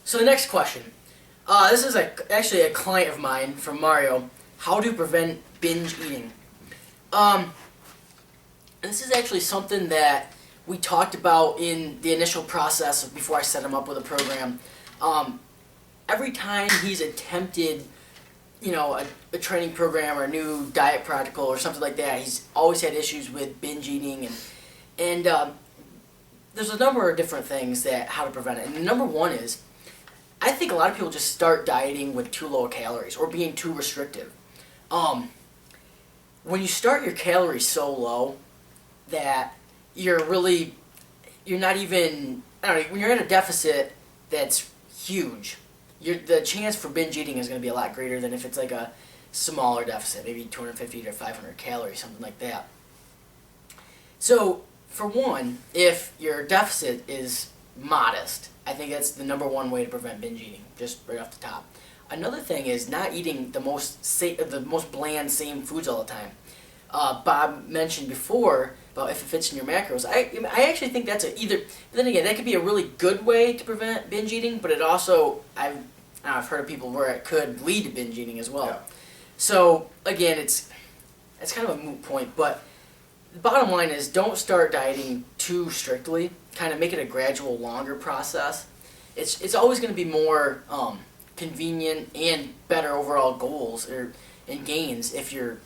So the next question. This is actually a client of mine from Mario. How to prevent binge eating. Um, this is actually something that we talked about in the initial process before I set him up with a program. Um, every time he's attempted, a training program or a new diet protocol or something like that, he's always had issues with binge eating and there's a number of different things that how to prevent it. And number one is, I think a lot of people just start dieting with too low calories or being too restrictive. When you start your calories so low that you're not even, I don't know, when you're in a deficit that's huge, the chance for binge eating is going to be a lot greater than if it's like a smaller deficit, maybe 250 to 500 calories, something like that. So, for one, if your deficit is modest, I think that's the number one way to prevent binge eating, just right off the top. Another thing is not eating the most bland same foods all the time. Bob mentioned before about if it fits in your macros. I actually think that's either. But then again, that could be a really good way to prevent binge eating, but it also I've heard of people where it could lead to binge eating as well. Yeah. So again, it's kind of a moot point, but the bottom line is don't start dieting too strictly. Kind of make it a gradual, longer process. It's always going to be more convenient and better overall goals and gains if you're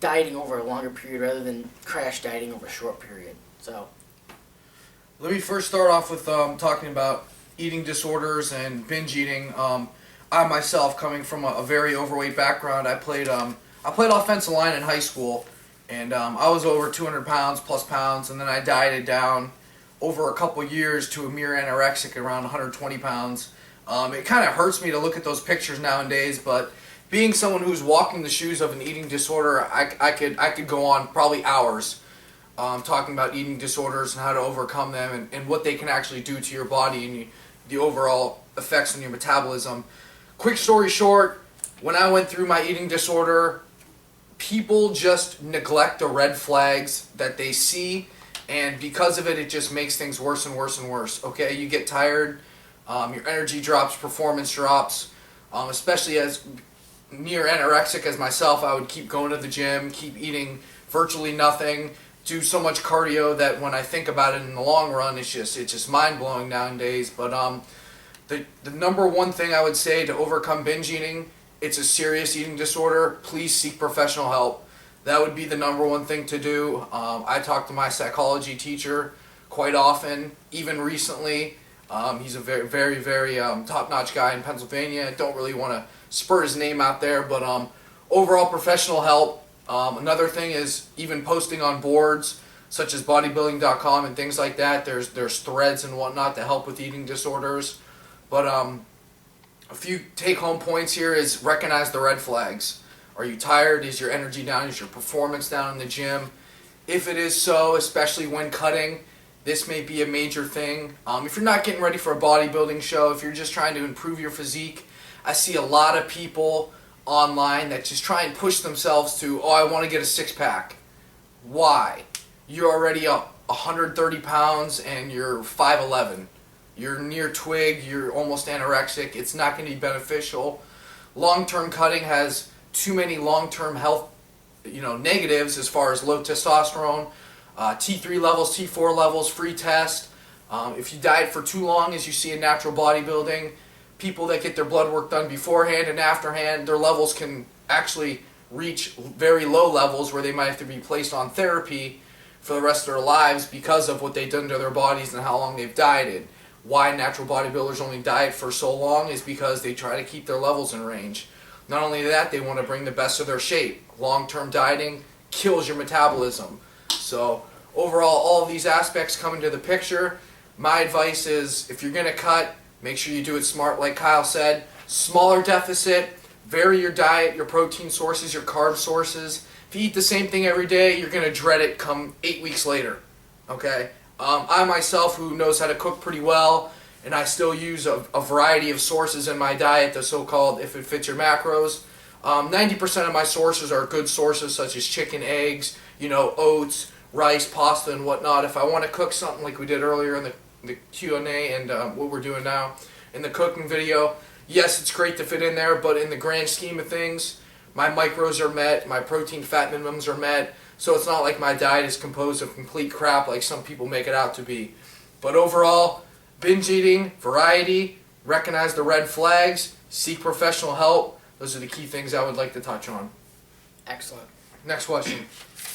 dieting over a longer period rather than crash dieting over a short period. So, Let me first start off with talking about eating disorders and binge eating. I myself, coming from a very overweight background, I played offensive line in high school, and I was over 200 pounds plus pounds, and then I dieted down over a couple years to a mere anorexic around 120 pounds. It kind of hurts me to look at those pictures nowadays, but being someone who's walking the shoes of an eating disorder, I could go on probably hours talking about eating disorders and how to overcome them and what they can actually do to your body and the overall effects on your metabolism. Quick story short, when I went through my eating disorder, people just neglect the red flags that they see, and because of it, it just makes things worse and worse and worse. Okay, you get tired, your energy drops, performance drops, especially as near anorexic as myself. I would keep going to the gym, keep eating virtually nothing, do so much cardio that when I think about it in the long run, it's just mind blowing nowadays. But the number one thing I would say to overcome binge eating, it's a serious eating disorder. Please seek professional help. That would be the number one thing to do. I talk to my psychology teacher quite often, even recently. He's a very, very, very top-notch guy in Pennsylvania. Don't really want to spur his name out there, but overall professional help. Another thing is even posting on boards such as bodybuilding.com and things like that. There's threads and whatnot to help with eating disorders. But a few take-home points here is recognize the red flags. Are you tired? Is your energy down? Is your performance down in the gym? If it is so, especially when cutting, this may be a major thing. If you're not getting ready for a bodybuilding show, if you're just trying to improve your physique, I see a lot of people online that just try and push themselves to, I want to get a six-pack. Why? You're already up 130 pounds and you're 5'11". You're near twig, you're almost anorexic. It's not going to be beneficial. Long-term cutting has too many long-term health negatives as far as low testosterone, T3 levels, T4 levels, free test. If you diet for too long, as you see in natural bodybuilding, people that get their blood work done beforehand and afterhand, their levels can actually reach very low levels where they might have to be placed on therapy for the rest of their lives because of what they've done to their bodies and how long they've dieted. Why natural bodybuilders only diet for so long is because they try to keep their levels in range. Not only that, they want to bring the best of their shape. Long-term dieting kills your metabolism. So overall, all of these aspects come into the picture. My advice is, if you're going to cut, make sure you do it smart, like Kyle said. Smaller deficit, vary your diet, your protein sources, your carb sources. If you eat the same thing every day, you're going to dread it come 8 weeks later. Okay? I myself, who knows how to cook pretty well, and I still use a variety of sources in my diet, the so-called if it fits your macros. 90% of my sources are good sources, such as chicken, eggs, oats, rice, pasta, and whatnot. If I want to cook something like we did earlier in the Q&A and what we're doing now, in the cooking video. Yes, it's great to fit in there, but in the grand scheme of things, my macros are met, my protein fat minimums are met, so it's not like my diet is composed of complete crap like some people make it out to be. But overall, binge eating, variety, recognize the red flags, seek professional help. Those are the key things I would like to touch on. Excellent. Next question.